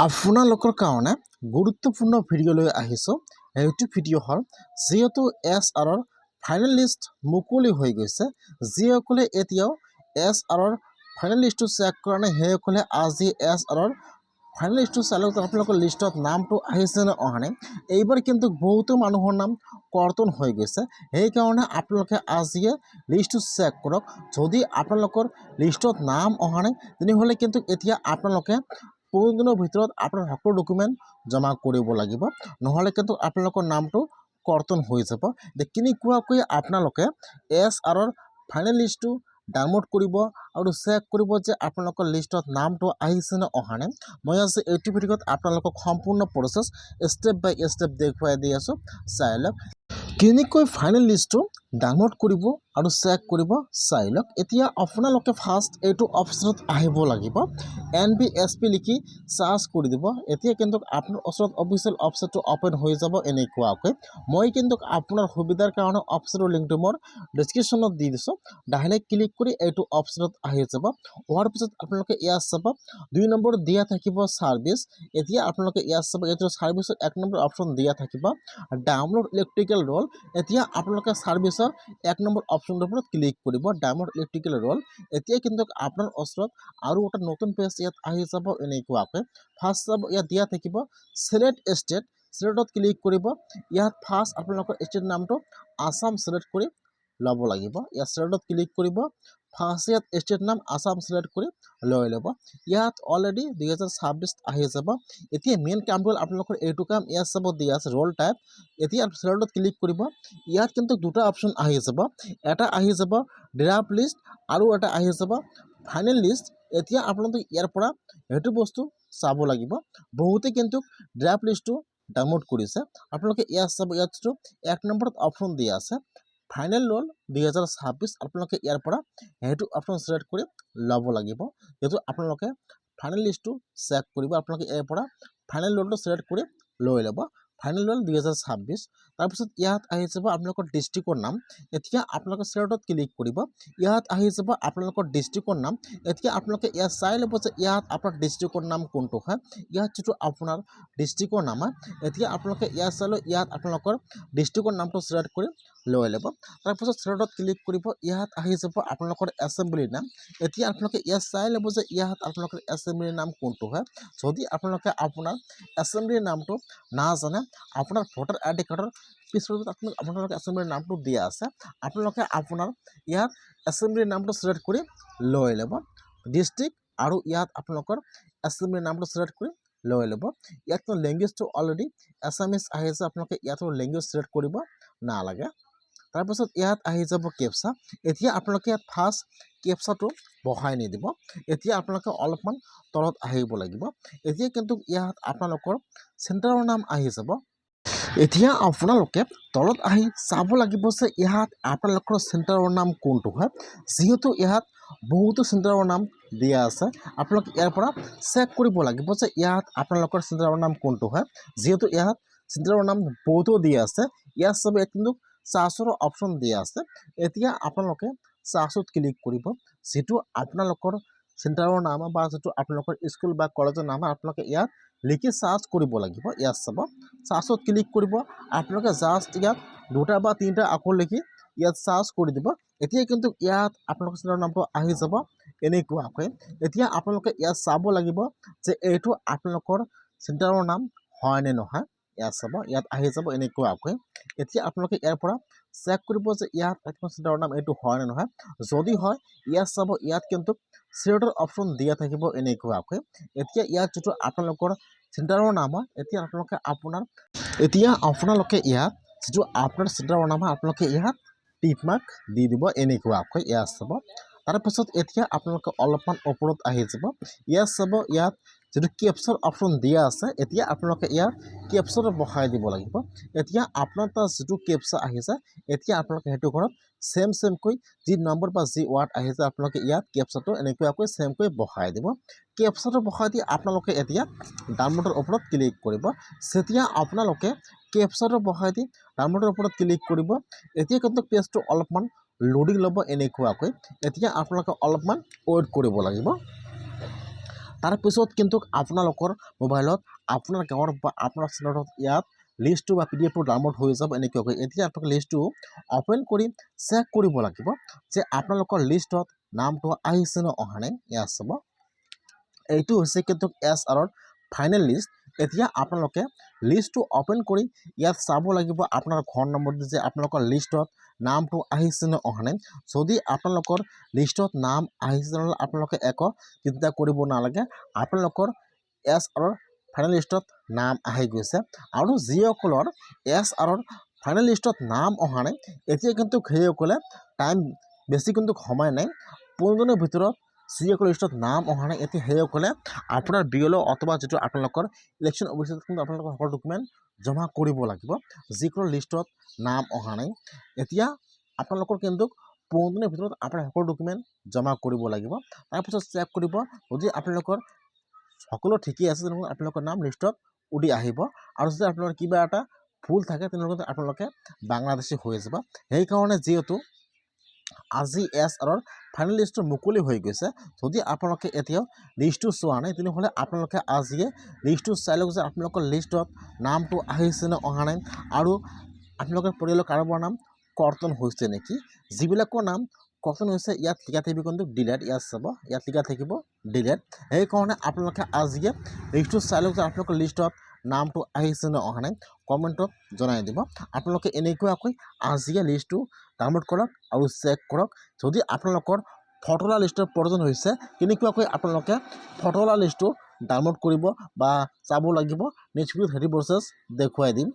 আপোনালোকৰ কাৰণে গুৰুত্বপূৰ্ণ ভিডিঅ' লৈ আহিছোঁ। এইটো ভিডিঅ' হ'ল যিহেতু SRৰ ফাইনেল লিষ্ট মুকলি হৈ গৈছে, যিসকলে এতিয়াও SRৰ ফাইনেল লিষ্টটো চেক কৰা নাই সেইসকলে আজি SRৰ ফাইনেল লিষ্টটো চাই লওক। আপোনালোকৰ লিষ্টত নামটো আহিছে নে অহা নাই। এইবাৰ কিন্তু বহুতো মানুহৰ নাম কৰ্তন হৈ গৈছে, সেইকাৰণে আপোনালোকে আজিয়ে লিষ্টটো চেক কৰক। যদি আপোনালোকৰ লিষ্টত নাম অহা নাই তেনেহ'লে কিন্তু এতিয়া আপোনালোকে 15 দিনৰ ভিতৰত আপোনাৰ সকলো ডকুমেণ্ট জমা কৰিব লাগিব, নহ'লে কিন্তু আপোনালোকৰ নামটো কৰ্তন হৈ যাব। কেনেকুৱাকৈ আপোনালোকে SRৰ ফাইনেল লিষ্টটো ডাউনলোড কৰিব আৰু চেক কৰিব যে আপোনালোকৰ লিষ্টত নামটো আহিছে নে অহা নাই। মই আজি এইটো ভিডিঅ'ত আপোনালোকক সম্পূৰ্ণ প্ৰচেছ ষ্টেপ বাই ষ্টেপ দেখুৱাই দি আছোঁ, চাই লওক। কেনেকৈ ফাইনেল লিষ্টটো ডাউনলোড কৰিব আৰু চেক কৰিব চাই লওক। এতিয়া আপোনালোকে ফাৰ্ষ্ট এইটো অপশ্যনত আহিব লাগিব, NBSP লিখি চাৰ্চ কৰি দিব। এতিয়া কিন্তু আপোনাৰ ওচৰত অফিচিয়েল ৱেবছাইটটো অ'পেন হৈ যাব এনেকুৱাকৈ। মই কিন্তু আপোনাৰ সুবিধাৰ কাৰণে অপশ্যনৰ লিংকটো মোৰ ডিছক্ৰিপশ্যনত দি দিছোঁ। ডাইৰেক্ট ক্লিক কৰি এইটো অপশ্যনত আহি যাব। হোৱাৰ পিছত আপোনালোকে ইয়াত চাব 2 নম্বৰ দিয়া থাকিব ছাৰ্ভিচ। এতিয়া আপোনালোকে ইয়াত চাব, এইটো ছাৰ্ভিচৰ 1 নম্বৰ অপশ্যন দিয়া থাকিব ডাউনলোড ইলেক্ট্ৰিকেল ৰোল। এতিয়া আপোনালোকে ছাৰ্ভিচৰ 1 নম্বৰ অপশ্যনটোৰ ওপৰত ক্লিক কৰিব, ডাউনলোড ইলেক্ট্ৰিকেল ৰোল। এতিয়া কিন্তু আপোনাৰ ওচৰত আৰু এটা নতুন পেজ ইয়াত আহি যাব এনেকুৱাকৈ। ফাৰ্ষ্ট চাব, ইয়াত দিয়া থাকিব চিলেক্ট ষ্টেট, চিলেক্টত ক্লিক কৰিব। ইয়াত ফাৰ্ষ্ট আপোনালোকৰ ষ্টেট নামটো আছাম চিলেক্ট কৰি ল'ব লাগিব। ইয়াত চিলেক্টত ক্লিক কৰিব, ফাৰ্ষ্ট ইয়াত ষ্টেট নাম আছাম চিলেক্ট কৰি লৈ ল'ব। ইয়াত অলৰেডি 2026 আহি যাব। এতিয়া মেইন কামটো হ'ল আপোনালোকৰ এইটো কাম ইয়াত চাব দিয়া আছে ৰোল টাইপ। এতিয়া চিলেক্টত ক্লিক কৰিব। ইয়াত কিন্তু দুটা অপশ্যন আহি যাব, এটা আহি যাব ড্ৰাফ্ট লিষ্ট আৰু এটা আহি যাব ফাইনেল লিষ্ট। এতিয়া আপোনালোকে ইয়াৰ পৰা সেইটো বস্তু চাব লাগিব। বহুতে কিন্তু ড্ৰাফ্ট লিষ্টটো ডাউনলোড কৰিছে। আপোনালোকে ইয়াত চাব, ইয়াত 1 নম্বৰত অপশ্যন দিয়া আছে ফাইনেল ৰোল 2026। আপোনালোকে ইয়াৰ পৰা সেইটো অপশ্যন চিলেক্ট কৰি ল'ব লাগিব। যিহেতু আপোনালোকে ফাইনেল লিষ্টটো চেক কৰিব, আপোনালোকে ইয়াৰ পৰা ফাইনেল ৰোলটো চিলেক্ট কৰি লৈ ল'ব, ফাইনেল ৰোল 2026। তাৰপিছত ইয়াত আহি যাব আপোনালোকৰ ডিষ্ট্ৰিক্টৰ নাম। এতিয়া আপোনালোকে চিলেক্টত ক্লিক কৰিব, ইয়াত আহি যাব আপোনালোকৰ ডিষ্ট্ৰিক্টৰ নাম। এতিয়া আপোনালোকে ইয়াত চাই ল'ব যে ইয়াত আপোনাৰ ডিষ্ট্ৰিক্টৰ নাম কোনটো হয়। ইয়াত যিটো আপোনাৰ ডিষ্ট্ৰিক্টৰ নাম হয়, এতিয়া আপোনালোকে ইয়াত চাই লওক, ইয়াত আপোনালোকৰ ডিষ্ট্ৰিক্টৰ নামটো চিলেক্ট কৰি লৈ ল'ব। তাৰপিছত চিলেক্টত ক্লিক কৰিব, ইয়াত আহি যাব আপোনালোকৰ এছেম্বলিৰ নাম। এতিয়া আপোনালোকে ইয়াত চাই ল'ব যে ইয়াত আপোনালোকৰ এছেম্বলিৰ নাম কোনটো হয়। যদি আপোনালোকে আপোনাৰ এছেম্বলিৰ নামটো নাজানে, আপোনাৰ ভোটাৰ ID কাৰ্ডৰ পিছত আপোনালোকে এছেম্বলিৰ নামটো দিয়া আছে, আপোনালোকে আপোনাৰ ইয়াত এছেম্বলিৰ নামটো চিলেক্ট কৰি লৈ ল'ব ডিষ্ট্ৰিক্ট, আৰু ইয়াত আপোনালোকৰ এছেম্বলিৰ নামটো চিলেক্ট কৰি লৈ ল'ব। ইয়াত লেংগুৱেজটো অলৰেডি এছামিছ আহিছে, আপোনালোকে ইয়াতো লেংগুৱেজ চিলেক্ট কৰিব নালাগে। তাৰপিছত ইয়াত আহি যাব কেপচা। এতিয়া আপোনালোকে ইয়াত ফাৰ্ষ্ট কেপচাটো বহাই নিদিব। এতিয়া আপোনালোকে অলপমান তলত আহিব লাগিব। এতিয়া কিন্তু ইয়াত আপোনালোকৰ চেণ্টাৰৰ নাম আহি যাব। এতিয়া আপোনালোকে তলত আহি চাব লাগিব যে ইয়াত আপোনালোকৰ চেণ্টাৰৰ নাম কোনটো হয়। যিহেতু ইয়াত বহুতো চেণ্টাৰৰ নাম দিয়া আছে, আপোনালোকে ইয়াৰ পৰা চেক কৰিব লাগিব যে ইয়াত আপোনালোকৰ চেণ্টাৰৰ নাম কোনটো হয়। যিহেতু ইয়াত চেণ্টাৰৰ নাম বহুতো দিয়া আছে, ইয়াত চাব কিন্তু চাৰ্চৰ অপশ্যন দিয়া আছে। এতিয়া আপোনালোকে চাৰ্চত ক্লিক কৰিব, যিটো আপোনালোকৰ চেণ্টাৰৰ নাম বা যিটো আপোনালোকৰ স্কুল বা কলেজৰ নাম আপোনালোকে ইয়াত লিখি চাৰ্চ কৰিব লাগিব। ইয়াত চাব, চাৰ্চত ক্লিক কৰিব, আপোনালোকে জাষ্ট ইয়াত 2টা বা 3টা আখৰ লিখি ইয়াত চাৰ্চ কৰি দিব। এতিয়া কিন্তু ইয়াত আপোনালোকৰ চেণ্টাৰৰ নামটো আহি যাব এনেকুৱাকৈ। এতিয়া আপোনালোকে ইয়াত চাব লাগিব যে এইটো আপোনালোকৰ চেণ্টাৰৰ নাম হয় নে নহয়। ইয়াত চাব, ইয়াত আহি যাব এনেকুৱাকৈ। এতিয়া আপোনালোকে ইয়াৰ পৰা চেক কৰিব যে ইয়াত আপোনাৰ চেণ্টাৰৰ নাম এইটো হয় নে নহয়। যদি হয়, ইয়াত চাব, ইয়াত কিন্তু চিলেক্টৰ অপশ্যন দিয়া থাকিব এনেকুৱাকৈ। এতিয়া ইয়াত যিটো আপোনালোকৰ চেণ্টাৰৰ নাম হয়, এতিয়া আপোনালোকে ইয়াত যিটো আপোনাৰ চেণ্টাৰৰ নাম হয়, আপোনালোকে ইয়াত টিক মাৰ্ক দি দিব এনেকুৱাকৈ। ইয়াত চাব, তাৰপিছত এতিয়া আপোনালোকে অলপমান ওপৰত আহি যাব। ইয়াত চাব, ইয়াত যিটো কেপচাৰ অপশ্যন দিয়া আছে, এতিয়া আপোনালোকে ইয়াত কেপচাটো বহাই দিব লাগিব। এতিয়া আপোনাৰ তাত যিটো কেপচা আহিছে, এতিয়া আপোনালোকে সেইটো ঘৰত ছেমকৈ যি নম্বৰ বা যি ৱাৰ্ড আহিছে আপোনালোকে ইয়াত কেপচাটো এনেকুৱাকৈ ছেমকৈ বহাই দিব। কেপচাটো বহাই দি আপোনালোকে এতিয়া ডাউনলোডৰ ওপৰত ক্লিক কৰিব। যেতিয়া আপোনালোকে কেপচাটো বহাই দি ডাউনলোডৰ ওপৰত ক্লিক কৰিব, এতিয়া কিন্তু পেজটো অলপমান লোডিং ল'ব এনেকুৱাকৈ। এতিয়া আপোনালোকে অলপমান ৱেইট কৰিব লাগিব। তাৰপিছত কিন্তু আপোনালোকৰ মোবাইলত আপোনাৰ গাঁৱৰ বা আপোনাৰ চেনেলত ইয়াত লিষ্টটো বা PDF ডাউনলোড হৈ যাব এনেকুৱাকৈ। এতিয়া আপোনালোকে লিষ্টটো অপেন কৰি চেক কৰিব লাগিব যে আপোনালোকৰ লিষ্টত নামটো আহিছে নে অহা নাই। ইয়াত চাব, এইটো হৈছে কিন্তু SR ফাইনেল লিষ্ট। এতিয়া আপোনালোকে লিষ্টটো অপেন কৰি ইয়াত চাব লাগিব আপোনাৰ ঘৰ নম্বৰটো যে আপোনালোকৰ লিষ্টত নামটো আহিছে নে অহা নাই। যদি আপোনালোকৰ লিষ্টত নাম আহিছে নহ'লে আপোনালোকে একো চিন্তা কৰিব নালাগে, আপোনালোকৰ SR ফাইনেল লিষ্টত নাম আহি গৈছে। আৰু যিসকলৰ SR ফাইনেল লিষ্টত নাম অহা নাই, এতিয়া কিন্তু সেইসকলে টাইম বেছি কিন্তু সময় নাই, 15 দিনৰ ভিতৰত যিসকলৰ লিষ্টত নাম অহা নাই এতিয়া সেইসকলে আপোনাৰ BLO অথবা যিটো আপোনালোকৰ ইলেকশ্যন অফিচত কিন্তু আপোনালোকৰ সকলো ডকুমেণ্ট জমা কৰিব লাগিব যিসকলৰ লিষ্টত নাম অহা নাই। এতিয়া আপোনালোকৰ কিন্তু 15 দিনৰ ভিতৰত আপোনাৰ সকলো ডকুমেণ্ট জমা কৰিব লাগিব। তাৰপিছত চেক কৰিব, যদি আপোনালোকৰ সকলো ঠিকেই আছে তেনেহ'লে আপোনালোকৰ নাম লিষ্টত উঠি আহিব। আৰু যদি আপোনালোকৰ কিবা এটা ভুল থাকে তেনেহ'লে আপোনালোকে বাংলাদেশী হৈ যাব। সেইকাৰণে যিহেতু আজি SR ফাইনেল লিষ্টটো মুকলি হৈ গৈছে, যদি আপোনালোকে এতিয়াও লিষ্টটো চোৱা নাই তেনেহ'লে আপোনালোকে আজিয়ে লিষ্টটো চাই লওক যে আপোনালোকৰ লিষ্টত নামটো আহিছে নে অহা নাই, আৰু আপোনালোকৰ পৰিয়ালৰ কাৰোবাৰ নাম কৰ্তন হৈছে নেকি। যিবিলাকৰ নাম কৰ্তন হৈছে ইয়াত লিখা থাকিব কিন্তু ডিলেট। ইয়াত চাব, ইয়াত লিখা থাকিব ডিলেট। সেইকাৰণে আপোনালোকে আজিয়ে লিষ্টটো চাই লওক যে আপোনালোকৰ লিষ্টত নামটো আহিছে নে অহা নাই, কমেণ্টত জনাই দিব। আপোনালোকে এনেকুৱাকৈ আজিয়ে লিষ্টটো ডাউনলোড কৰক আৰু চেক কৰক। যদি আপোনালোকৰ ফটোলা লিষ্টৰ প্ৰয়োজন হৈছে, কেনেকুৱাকৈ আপোনালোকে ফটোলা লিষ্টটো ডাউনলোড কৰিব বা চাব লাগিব নেক্সট ভিডিঅ'ত সেইটো প্ৰচেছ দেখুৱাই দিম।